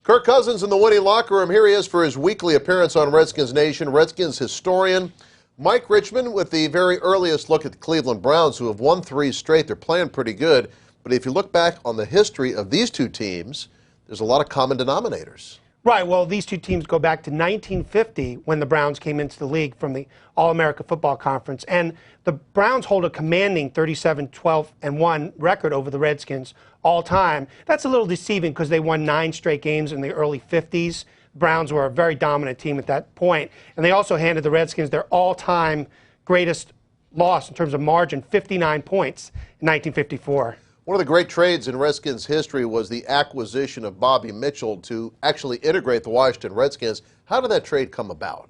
Kirk Cousins in the winning locker room. Here he is for his weekly appearance on Redskins Nation. Redskins historian Mike Richman with the very earliest look at the Cleveland Browns, who have won 3 straight. They're playing pretty good. But if you look back on the history of these two teams, there's a lot of common denominators. Right. Well, these two teams go back to 1950 when the Browns came into the league from the All-America Football Conference. And the Browns hold a commanding 37-12-1 record over the Redskins all time. That's a little deceiving because they won 9 straight games in the early 50s. Browns were a very dominant team at that point. And they also handed the Redskins their all-time greatest loss in terms of margin, 59 points in 1954. One of the great trades in Redskins history was the acquisition of Bobby Mitchell to actually integrate the Washington Redskins. How did that trade come about?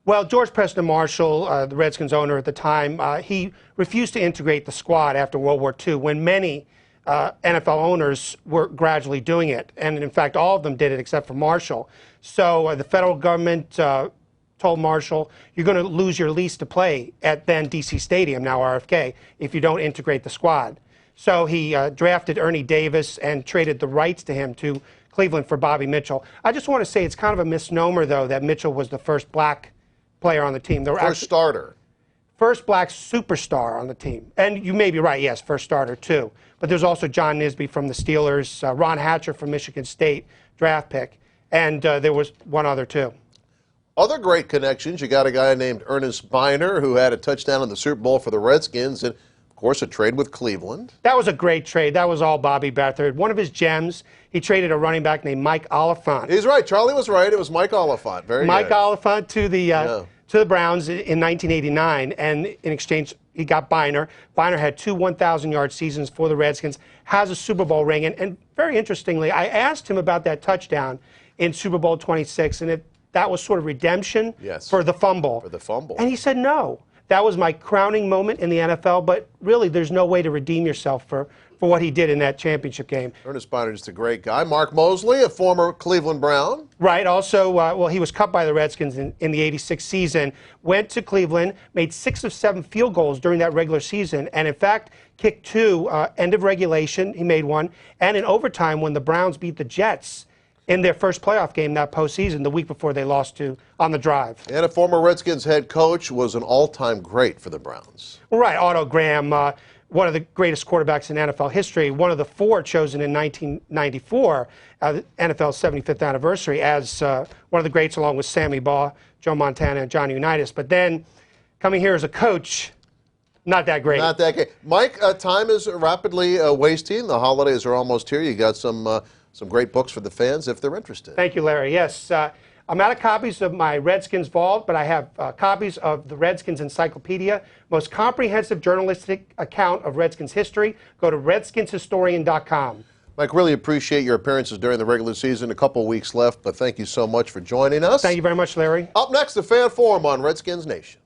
Well, George Preston Marshall, the Redskins owner at the time, he refused to integrate the squad after World War II when many NFL owners were gradually doing it. And in fact, all of them did it except for Marshall. So the federal government told Marshall, you're going to lose your lease to play at then D.C. Stadium, now RFK, if you don't integrate the squad. So he drafted Ernie Davis and traded the rights to him to Cleveland for Bobby Mitchell. I just want to say it's kind of a misnomer, though, that Mitchell was the first black player on the team. First starter. First black superstar on the team. And you may be right, yes, first starter, too. But there's also John Nisbey from the Steelers, Ron Hatcher from Michigan State, draft pick, and there was one other, too. Other great connections, you got a guy named Ernest Biner who had a touchdown in the Super Bowl for the Redskins, and of course, a trade with Cleveland. That was a great trade. That was all Bobby Beathard. One of his gems, he traded a running back named Mike Oliphant. He's right. Charlie was right. It was Mike Oliphant. Very Mike good. Oliphant to the Browns in 1989, and in exchange, he got Biner. Biner had 2 1,000-yard seasons for the Redskins, has a Super Bowl ring, and very interestingly, I asked him about that touchdown in Super Bowl 26, and if that was sort of redemption for the fumble. For the fumble. And he said no. That was my crowning moment in the NFL, but really there's no way to redeem yourself for what he did in that championship game. Ernest Biner is a great guy. Mark Mosley, a former Cleveland Brown. Right. Also, well, he was cut by the Redskins in the '86 season, went to Cleveland, made 6 of 7 field goals during that regular season, and in fact kicked 2, end of regulation, he made 1, and in overtime when the Browns beat the Jets in their first playoff game that postseason, the week before they lost to on the drive. And a former Redskins head coach, was an all-time great for the Browns. Right, Otto Graham, one of the greatest quarterbacks in NFL history, one of the 4 chosen in 1994, the NFL's 75th anniversary, as one of the greats along with Sammy Baugh, Joe Montana, and Johnny Unitas. But then, coming here as a coach, not that great. Not that great. Mike, time is rapidly wasting. The holidays are almost here. You got some great books for the fans if they're interested. Thank you, Larry. Yes, I'm out of copies of my Redskins Vault, but I have copies of the Redskins Encyclopedia, most comprehensive journalistic account of Redskins history. Go to redskinshistorian.com. Mike, really appreciate your appearances during the regular season. A couple weeks left, but thank you so much for joining us. Thank you very much, Larry. Up next, the Fan Forum on Redskins Nation.